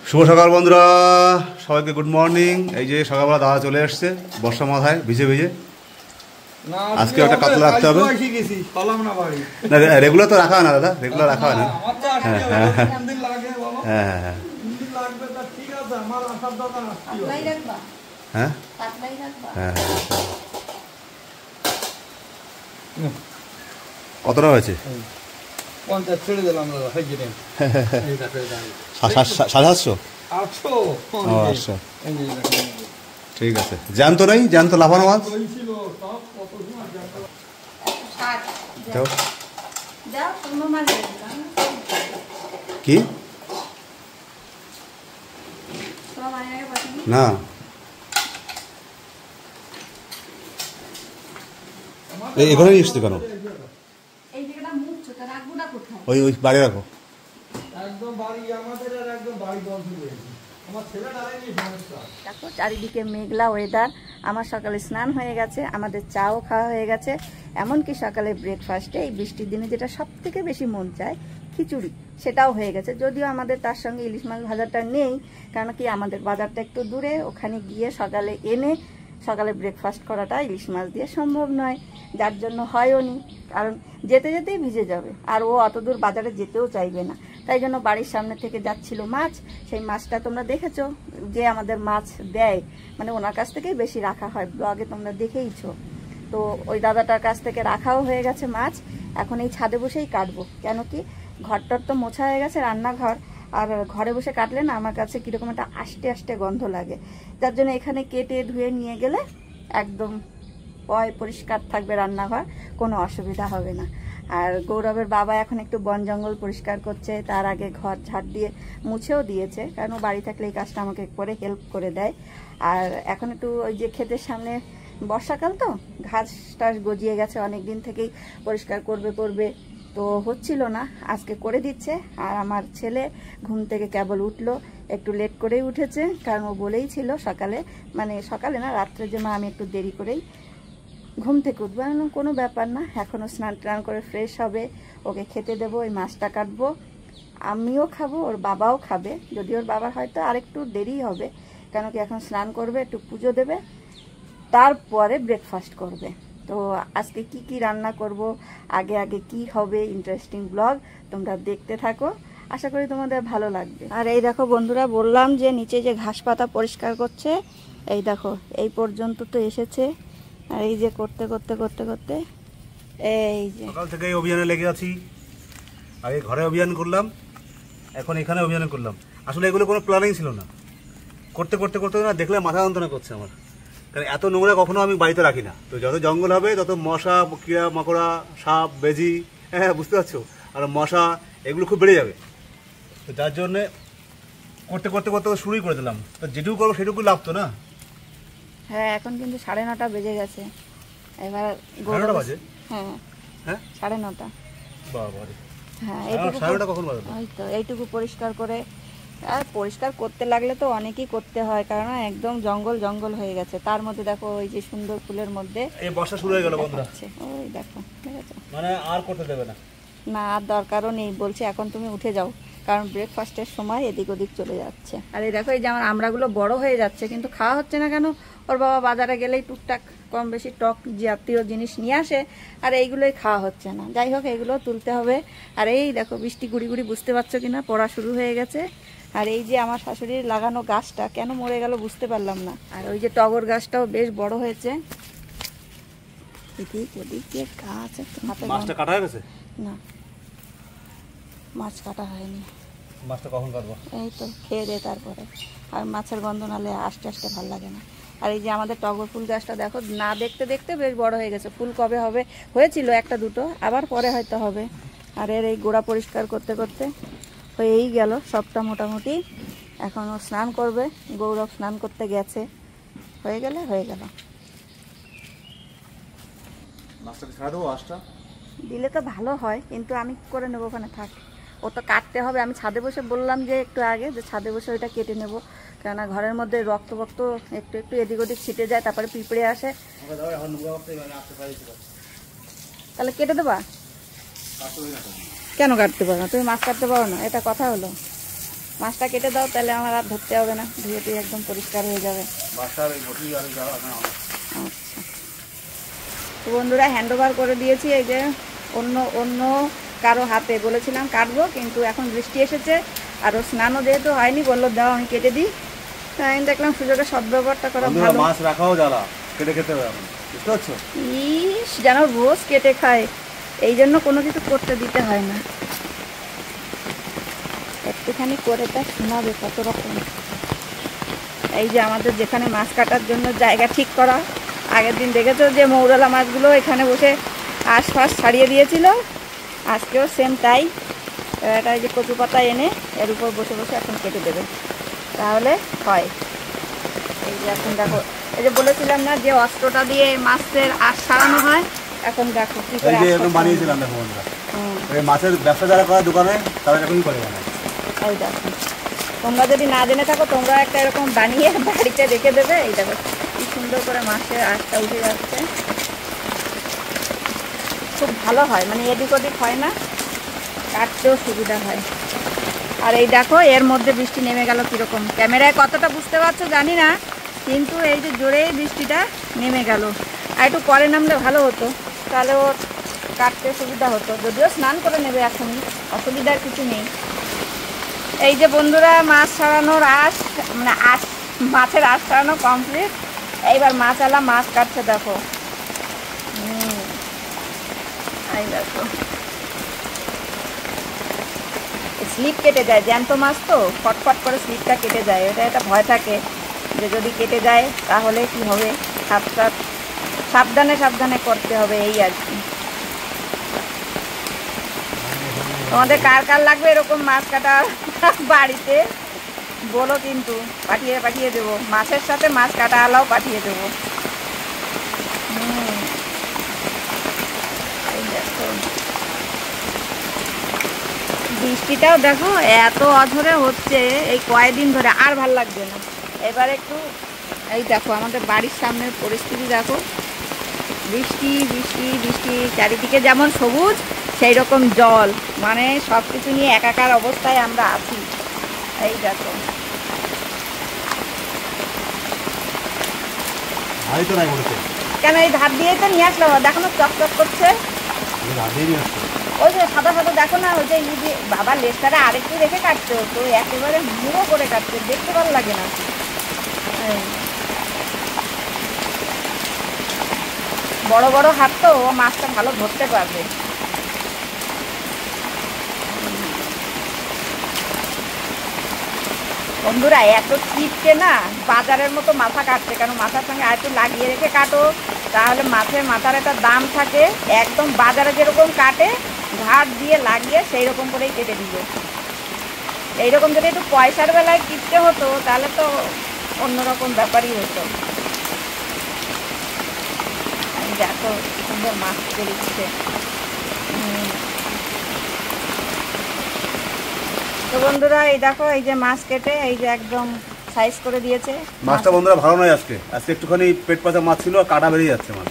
শুভ সকাল বন্ধুরা, সবাইকে গুড মর্নিং। এই যে সকালবেলা দাদা চলে এসছে বর্ষা মাথায় ভিজে ভিজে। আজকে একটা কাতলা রাখতে হবে না, রেগুলার তো রাখা হয় না দাদা, রেগুলার রাখা হয় না। হ্যাঁ হ্যাঁ হ্যাঁ হ্যাঁ হ্যাঁ হ্যাঁ হ্যাঁ। কতটা হয়েছে? 50 ছেড়ে দিলাম দাদা। 750? আচ্ছা ঠিক আছে। জ্যান্ত নেই? জ্যান্ত লাফানো মাছ কি না? এখানে এসছি কেন? ওই ওই বাড়ি রাখো। দেখো চারিদিকে মেঘলা ওয়েদার। আমার সকালে স্নান হয়ে গেছে, আমাদের চাও খাওয়া হয়ে গেছে, এমনকি সকালে ব্রেকফাস্টে এই বৃষ্টির দিনে যেটা সব থেকে বেশি মন চায় খিচুড়ি, সেটাও হয়ে গেছে। যদিও আমাদের তার সঙ্গে ইলিশ মাছ ভাজাটা নেই, কারণ কি আমাদের বাজারটা একটু দূরে, ওখানে গিয়ে সকালে এনে সকালে ব্রেকফাস্ট করাটা ইলিশ মাছ দিয়ে সম্ভব নয়, যার জন্য হয়ও নি, কারণ যেতে যেতেই ভিজে যাবে আর ও অত দূর বাজারে যেতেও চাইবে না। তাই জন্য বাড়ির সামনে থেকে যাচ্ছিল মাছ, সেই মাছটা তোমরা দেখেছো যে আমাদের মাছ দেয়, মানে ওনার কাছ থেকেই বেশি রাখা হয়, ব্লগে তোমরা দেখেইছো। তো ওই দাদাটার কাছ থেকে রাখাও হয়ে গেছে মাছ, এখন এই ছাদে বসেই কাটবো। কেন কি ঘরটার তো মোছা হয়ে গেছে, রান্নাঘর, আর ঘরে বসে কাটলে না আমার কাছে কীরকম একটা আষ্টে আষ্টে গন্ধ লাগে, যার জন্য এখানে কেটে ধুয়ে নিয়ে গেলে একদম পরিষ্কার থাকবে রান্নাঘর, কোনো অসুবিধা হবে না। আর গৌরবের বাবা এখন একটু বন জঙ্গল পরিষ্কার করছে, তার আগে ঘর ঝাড় দিয়ে মুছেও দিয়েছে, কারণ বাড়ি থাকলে এই কাজটা আমাকে করে হেল্প করে দেয়। আর এখন একটু ওই যে ক্ষেতের সামনে বর্ষাকাল তো ঘাস টাস গজিয়ে গেছে, অনেক দিন থেকেই পরিষ্কার করবে তো হচ্ছিল না, আজকে করে দিচ্ছে। আর আমার ছেলে ঘুম থেকে কেবল উঠলো, একটু লেট করেই উঠেছে, কারণ ও বলেই ছিল সকালে, মানে সকালে না রাত্রে, যে মা আমি একটু দেরি করেই ঘুম থেকে উঠবো। কোনো ব্যাপার না, এখনও স্নান টান করে ফ্রেশ হবে, ওকে খেতে দেবো, ওই মাছটা কাটবো, আমিও খাবো, ওর বাবাও খাবে, যদি ওর বাবার হয়তো আরেকটু দেরি হবে, কেন কি এখন স্নান করবে, একটু পুজো দেবে, তারপরে ব্রেকফাস্ট করবে। তো আজকে কি কি রান্না করব, আগে আগে কি হবে, ইন্টারেস্টিং ব্লগ তোমরা দেখতে থাকো, আশা করি তোমাদের ভালো লাগবে। আর এই দেখো বন্ধুরা, বললাম যে নিচে যে ঘাস পাতা পরিষ্কার করছে, এই দেখো এই পর্যন্ত তো এসেছে, আর এই যে করতে করতে করতে করতে এই যে সকাল থেকে অভিযানে লেগে আছি। আগে ঘরে অভিযান করলাম, এখন এখানে অভিযান করলাম। আসলে এগুলো কোনো প্ল্যানিং ছিল না, করতে করতে করতে না দেখলে মাথা যন্ত্রণা করছে আমার, কারণ এত নোংরা কখনো আমি বাড়িতে রাখি না। তো যত জঙ্গল হবে তত মশা, কিড়া মাকড়া, সাপ, বেজি, হ্যাঁ বুঝতে পারছো, আর মশা এগুলো খুব বেড়ে যাবে। তো যার জন্যে করতে করতে করতে শুরুই করে দিলাম। তো যেটুকু করবো সেটুকু লাভ তো না। হ্যাঁ এখন কিন্তু 9:30 বেজে গেছে, এবার 9:30 বাজে? হ্যাঁ হ্যাঁ 9:30। বাবা, হ্যাঁ 9:30 কখন বাজে? ওই তো এইটুকু পরিষ্কার করে, আর পরিষ্কার করতে লাগলে তো অনেকই করতে হয়, কারণ একদম জঙ্গল জঙ্গল হয়ে গেছে। তার মধ্যে দেখো ওই যে সুন্দর ফুলের মধ্যে এই বর্ষা শুরু হয়ে গেল বন্ধুরা, ওই দেখো ঠিক আছে, মানে আর করতে দেবে না, না আর দরকারও নেই, বলছে এখন তুমি উঠে যাও, কারণ ব্রেকফাস্টের সময় এদিক ওদিক চলে যাচ্ছে। আর এই দেখো এই যে আমার আমড়াগুলো বড় হয়ে যাচ্ছে, কিন্তু খাওয়া হচ্ছে না কেন, ওর বাবা বাজারে গেলেই টুকটাক কম বেশি টক জাতীয় জিনিস নিয়ে আসে, আর এইগুলোই খাওয়া হচ্ছে না। যাই হোক এগুলো তুলতে হবে। আর এই দেখো বৃষ্টি গুড়ি গুড়ি, বুঝতে পারছো কিনা, পড়া শুরু হয়ে গেছে। আর এই যে আমার শাশুড়ির লাগানো গাছটা কেন মরে গেল বুঝতে পারলাম না। আর ওই যে টগর গাছটাও বেশ বড় হয়েছে, এদিক ওদিক যে গাছ, মাছটা কাটা হয়ে গেছে? না মাছ কাটা হয়নি। মাছটা কখন কাটবো? এই তো খেয়ে দে তারপরে, আর মাছের গন্ধ নালে আস্তে আস্তে ভালো লাগে না। আর এই যে আমাদের টগর ফুল গাছটা দেখো, না দেখতে দেখতে বেশ বড় হয়ে গেছে, ফুল কবে হবে, হয়েছিল একটা দুটো, আবার পরে হয়তো হবে। আর এর এই গোড়া পরিষ্কার করতে করতে হয়েই গেল সবটা মোটামুটি। এখনও স্নান করবে, গৌরব স্নান করতে গেছে, হয়ে গেলে হয়ে গেল। মাছটাকে ছাড়া দেবো, আঁশটা দিলে তো ভালো হয়, কিন্তু আমি করে নেবো, ওখানে থাক, ও তো কাটতে হবে। আমি ছাদে বসে বললাম যে একটু আগে, যে ছাদে বসে ওইটা কেটে নেবো, কেননা ঘরের মধ্যে রক্ত বক্ত একটু একটু এদিক ওদিক ছিটে যায়, তারপরে পিঁপড়ে আসে। তাহলে কেটে দেবা? কেন কাটতে পারো না? তুমি মাছ কাটতে পারো না? এটা কথা হলো? মাছটা কেটে দাও, তাহলে আমার আর ধরতে হবে না, ধুয়ে টুয়ে একদম পরিষ্কার হয়ে যাবে। বাসার বটি আর যাওয়া না। আচ্ছা, তো বন্ধুরা হ্যান্ড ওভার করে দিয়েছি এই যে অন্য কারো হাতে। বলেছিলাম কাটবো, কিন্তু এখন বৃষ্টি এসেছে আর ও স্নানও যেহেতু হয়নি, বললো দাও আমি কেটে দিই। তাই আমি দেখলাম সুযোগের সদ্ব্যবহারটা করা ভালো। মাছ রাখাও জ্বালা, কেটে খেতে হবে এখন, বুঝতে পারছো? ইস, যেন রোজ কেটে খায়, এই জন্য কোনো কিছু করতে দিতে হয় না। একটুখানি করে তা শোনাবে কত রকম। এই যে আমাদের যেখানে মাছ কাটার জন্য জায়গা ঠিক করা, আগের দিন দেখেছো যে মৌরলা মাছগুলো এখানে বসে আশপাশ ছাড়িয়ে দিয়েছিল, আজকেও সেম তাই। এটা এই যে কচু পাতা এনে এর উপর বসে বসে এখন কেটে দেবে, তাহলে হয়। এই যে এখন দেখো, এই যে বলেছিলাম না যে অস্ত্রটা দিয়ে মাছের আঁশ ছাড়ানো হয়, এখন দেখো কি করে এই যে একদম বানিয়েছিলাম দেখো বন্ধুরা। এই মাছের ব্যবসা যারা করে দোকানে, তারা এরকমই করে বানায়। এই দেখো, তোমরা যদি না জেনে থাকো তোমরা একটা এরকম বানিয়ে বাড়িতে রেখে দেবে। এই দেখো কি সুন্দর করে মাছের আঁশটা উঠে যাচ্ছে, খুব ভালো হয়, মানে এদিক ওদিক হয় না, কাটতেও সুবিধা হয়। আর এই দেখো এর মধ্যে বৃষ্টি নেমে গেল কীরকম, ক্যামেরায় কতটা বুঝতে পারছো জানি না, কিন্তু এই যে জোরেই বৃষ্টিটা নেমে গেল। আর একটু পরে নামলে ভালো হতো, তাহলে ওর কাটতে সুবিধা হতো। যদিও স্নান করে নেবে এখনই, অসুবিধার কিছু নেই। এই যে বন্ধুরা মাছ ছাড়ানোর মানে মাছের আঁশ ছাড়ানো কমপ্লিট। এইবার মাছওয়ালা মাছ কাটছে দেখো। এই দেখো স্লিপ কেটে যায়, জ্যান্ত মাছ তো ফটফট করে স্লিপটা কেটে যায়, এটা ভয় থাকে যে যদি কেটে যায় তাহলে কি হবে। সাবধানে করতে হবে, এই আর কি। তোমাদের কার কার লাগবে এরকম মাছ কাটা বাড়িতে বলো, কিন্তু পাঠিয়ে দেবো, মাছের সাথে মাছ কাটা আলাও পাঠিয়ে দেবো। এই দেখো বৃষ্টিটাও দেখো এত অঝরে হচ্ছে এই কয়েকদিন ধরে, আর ভাল লাগবে না। এবার একটু এই দেখো আমাদের বাড়ির সামনের পরিস্থিতি দেখো, বৃষ্টি বৃষ্টি বৃষ্টি, চারিদিকে যেমন সবুজ সেই রকম জল, মানে সব কিছু নিয়ে একাকার অবস্থায় আমরা আছি। এই দেখো কেন এই ধার দিয়েই তো নিয়ে আসলাম, দেখো না চকচক করছে, ওই যে সাদা সাদা দেখো না, ওই যে বাবা লেজটারে আরেকটু রেখে কাটছে, তো একেবারে মুড়ো করে কাটছে, দেখতে ভালো লাগে না। বড় বড় হাত তো, ও মাছটা ভালো ধরতে পারবে। বন্ধুরা এত চিপকে না বাজারের মতো মাথা কাটছে, কারণ মাথার সঙ্গে আর একটু লাগিয়ে রেখে কাটো, তাহলে মাছের মাথার একটা দাম থাকে। একদম বাজারে যেরকম কাটে ঘাট দিয়ে লাগিয়ে সেই রকম করেই কেটে দিল। এইরকম যদি একটু পয়সার বেলায় কিনতে হতো তাহলে তো অন্যরকম ব্যাপারই হতো। দেখো সুন্দর মাছ কেটে দিচ্ছে। তো বন্ধুরা এই দেখো এই যে মাছ কেটে এই যে একদম সাইজ করে দিয়েছে। মাছটা বন্ধুরা ভালো নয়, আজকে একটুখানি পেট পাতা মাছ ছিল, কাটা বেরিয়ে যাচ্ছে মাছ,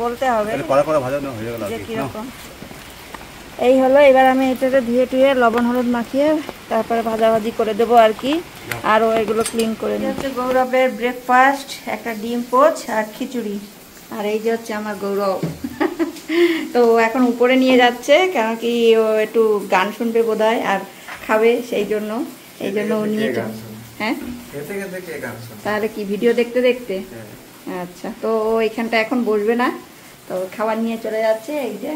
বলতে হবে কড়া ভাজা হয়ে গেল যে কিরকম। এই হলো, এবার আমি এটাকে ধুয়ে টুয়ে লবণ হলুদ মাখিয়ে তারপরে ভাজাভাজি করে দেবো আর কি, আরও এগুলো ক্লিন করে নিই। হচ্ছে গৌরবের ব্রেকফাস্ট, একটা ডিম পোচ আর খিচুড়ি। আর এই যে হচ্ছে আমার গৌরব তো এখন উপরে নিয়ে যাচ্ছে, কেন কি ও একটু গান শুনবে বোধহয় আর খাবে, সেই জন্য ও নিয়ে যাচ্ছে। হ্যাঁ তাহলে কি ভিডিও দেখতে দেখতে? আচ্ছা, তো ও এখানটা এখন বসবে না, তো খাবার নিয়ে চলে যাচ্ছে। এই যে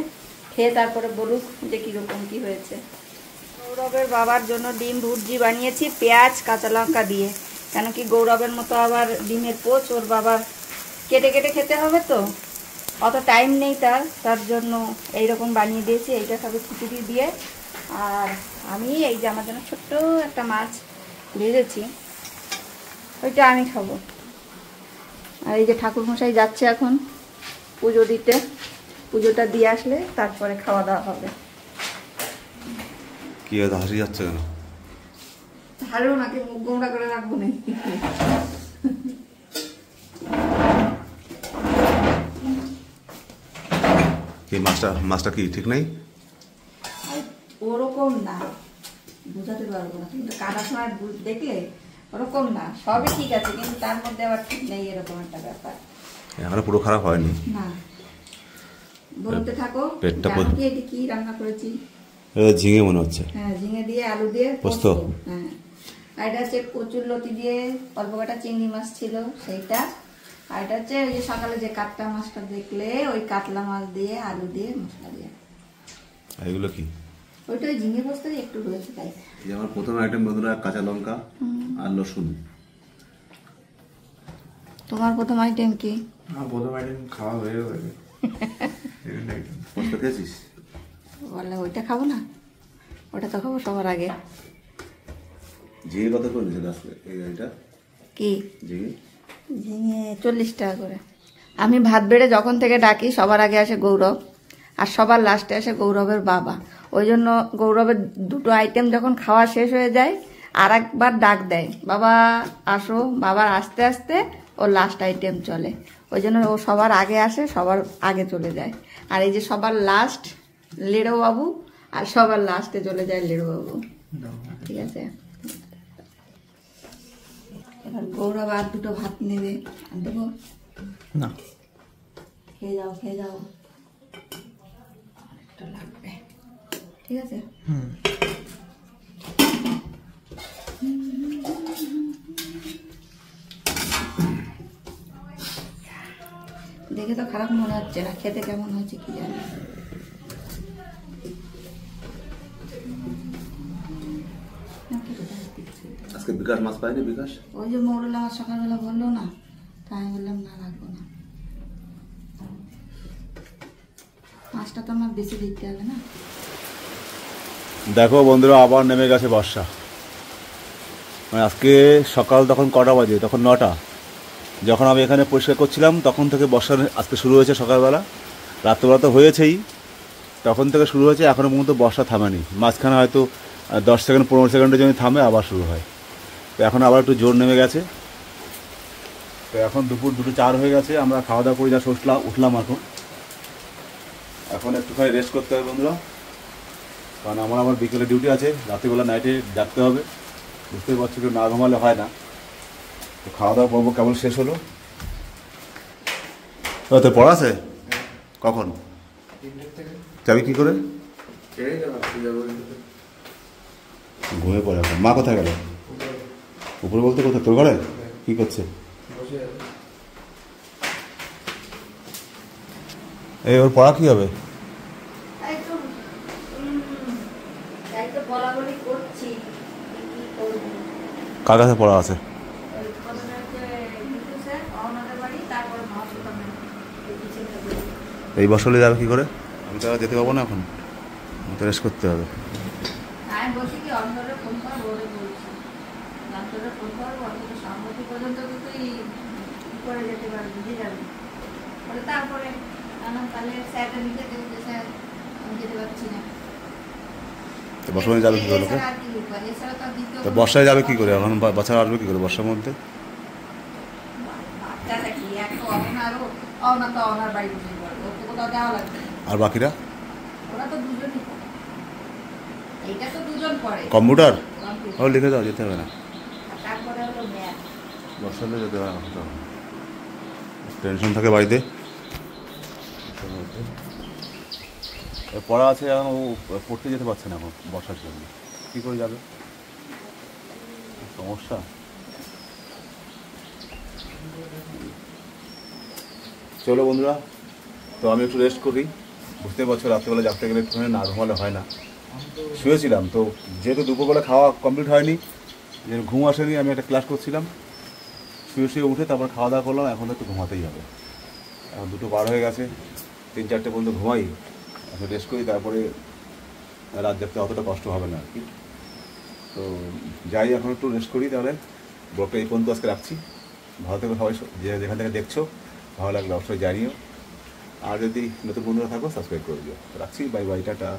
খেয়ে তারপরে বলুক যে কীরকম কী হয়েছে। গৌরবের বাবার জন্য ডিম ভুর্জি বানিয়েছি পেঁয়াজ কাঁচা লঙ্কা দিয়ে, কেন কি গৌরবের মতো আবার ডিমের পোচ ওর বাবার কেটে কেটে খেতে হবে, তো অত টাইম নেই তার জন্য এইরকম বানিয়ে দিয়েছি। এইটা খাবে খিচুড়ি দিয়ে, আর আমি এই যে আমার জন্য ছোট্ট একটা মাছ ভেজেছি, ওইটা আমি খাবো। আর এই যে ঠাকুরমশাই যাচ্ছে এখন পুজো দিতে, পুজোটা দিয়ে আসলে তারপরে খাওয়া দাওয়া হবে। কি হাসি যাচ্ছে কেন? হারো নাকি মুখ গোমড়া করে রাখবো না। মাছটা কি ঠিক নেই? ওরকম না, বোঝাতে পারবো না, কিন্তু কাটার সময় দেখলে ওরকম না, সবই ঠিক আছে, কিন্তু তার মধ্যে আবার ঠিক নেই, এরকম একটা ব্যাপার। এখনো পুরো খারাপ হয়নি। না, বলতে থাকো। পেটটা জানো কি এটি কি রান্না করেছি? ঝিঙে মনে হচ্ছে। হ্যাঁ, ঝিঙে দিয়ে আলু দিয়ে পোস্ত। হ্যাঁ, আর এটা হচ্ছে কচুর লতি দিয়ে অল্প কটা চিংড়ি মাছ ছিল সেইটা, আর এটা হচ্ছে ওই যে সকালে যে কাতলা মাছটা দেখলে ওই কাতলা মাছ দিয়ে আলু দিয়ে মশলা দিয়ে। এগুলো কি? ওইটা ওই ঝিঙে পোস্তরই একটু রয়েছে তাই। এই আমার প্রথম আইটেম বন্ধুরা, কাঁচা লঙ্কা আর রসুন। তোমার প্রথম আইটেম কি? প্রথম আইটেম খাওয়া হয়ে গেছে। পোস্ত খেয়েছিস? বললে ওইটা খাবো না, ওটা তো খাবো সবার আগে। ঝিঙে কত করে নিয়েছিল আজকে এই গাড়িটা? কি ঝিঙে? ঝিঙে 40 টাকা করে। আমি ভাত বেড়ে যখন থেকে ডাকি সবার আগে আসে গৌরব, আর সবার লাস্টে আসে গৌরবের বাবা। ওই জন্য গৌরবের দুটো আইটেম যখন খাওয়া শেষ হয়ে যায় আর একবার ডাক দেয়, বাবা আসো। বাবার আসতে আসতে ওর লাস্ট আইটেম চলে, ওই জন্য ও সবার আগে আসে, সবার আগে চলে যায়। আর এই যে সবার লাস্ট লেড়ো বাবু, আর সবার লাস্টে চলে যায় লেড়ো বাবু। ঠিক আছে, এবার গৌরব আর দুটো ভাত নেবে, আর দেবো না, খেয়ে যাও খেয়ে যাও, অনেকটা লাগবে। ঠিক আছে, দেখে তো খারাপ মনে হচ্ছে না, খেতে কেমন হয়েছে কি জানি। আজকে বিকাশ মাছ পাইনি? বিকাশ ওই যে মৌরলা আমার সকালবেলা বললো না, তাই আমি বললাম না লাগবো না, মাছটা তো আমার বেশি দিতে হবে না। দেখো বন্ধুরা, আবার নেমে গেছে বর্ষা। মানে আজকে সকাল তখন কটা বাজে? তখন 9টা। যখন আমি এখানে পরিষ্কার করছিলাম তখন থেকে বর্ষা আজকে শুরু হয়েছে সকালবেলা। রাত্রেবেলা তো হয়েছেই, তখন থেকে শুরু হয়েছে, এখনও পর্যন্ত বর্ষা থামেনি। মাঝখানে হয়তো 10 সেকেন্ড 15 সেকেন্ডের জন্য থামে, আবার শুরু হয়। তো এখন আবার একটু জোর নেমে গেছে। তো এখন দুপুর 2:04 হয়ে গেছে, আমরা খাওয়া দাওয়া করে যা উঠলাম। এখন একটুখানি রেস্ট করতে হবে বন্ধুরা, কারণ আমার বিকেলে ডিউটি আছে, রাত্রিবেলা নাইটে জাগতে হবে। বুঝতেই পারছি, কেউ না ঘুমালে হয় না। তো খাওয়া দাওয়া করবো, কেবল শেষ হলো। তোর পড়া আছে কখন? যাবি কি করে? ঘুমিয়ে পড়ে এখন। মা কোথায় গেল? উপরে বলতে কোথায়? তোর ঘরে কি করছে? এই ওর পড়া কি হবে? কার কাছে পড়া আছে? এই বছরে যাবে কি করে? আমি তো যেতে পারবো না, এখন তো রেস্ট করতে হবে। আমি বলছি কি অন্তরে ফোন কর, বলে বলছি অন্তরে ফোন কর, অন্তরে সম্মতি পর্যন্ত তো তুই করে যেতে পারবি, বুঝে যাবি। বলে তারপরে তাহলে স্যারটা লিখে দেবো যে স্যার আমি যেতে পারছি না। তো বর্ষায় যাবে কি করে লোকে? তো বর্ষায় যাবে কি করে? এখন বাচ্চারা আসবে কি করে বর্ষার মধ্যে? বাচ্চাটা কি এত অনারও অনার তো অনার বাড়ি বসে পড়বে, ওকে কোথাও দেওয়া লাগবে। আর বাকিরা? ওরা তো দুজনই পড়ে, এইটা তো দুজন পড়ে। কম্পিউটার ও লিখে দাও, যেতে হবে না। তারপরে হলো ম্যাথ। বর্ষালে যেতে হবে না, টেনশন থাকে বাড়িতে। পড়া আছে, এখন ও পড়তে যেতে পারছে না এখন বর্ষার জন্য। কী করে যাবে? সমস্যা। চলো বন্ধুরা, তো আমি একটু রেস্ট করি। বুঝতে পারছো, রাত্রেবেলা জাগতে গেলে একটুখানি না ঘুমালে হয় না। শুয়েছিলাম তো, যেহেতু দুপুরবেলা খাওয়া কমপ্লিট হয়নি, যে ঘুম আসেনি, আমি একটা ক্লাস করছিলাম। শুয়ে উঠে তারপর খাওয়া দাওয়া করলাম, এখন একটু ঘুমাতেই হবে। এখন 2টো পার হয়ে গেছে, 3-4টে পর্যন্ত ঘুমাই, এখন রেস্ট করি, তারপরে রাত জাগতে অতটা কষ্ট হবে না আর কি। তো যাই, এখন একটু রেস্ট করি। তাহলে ব্লগটা এই পর্যন্ত আজকে রাখছি। ভালো থেকো সবাই, যেখান থেকে দেখছো। ভালো লাগলে অবশ্যই জানিও, আর যদি নতুন বন্ধুরা থাকো সাবস্ক্রাইব করে দিও। রাখছি, বাই বাই, টাটা।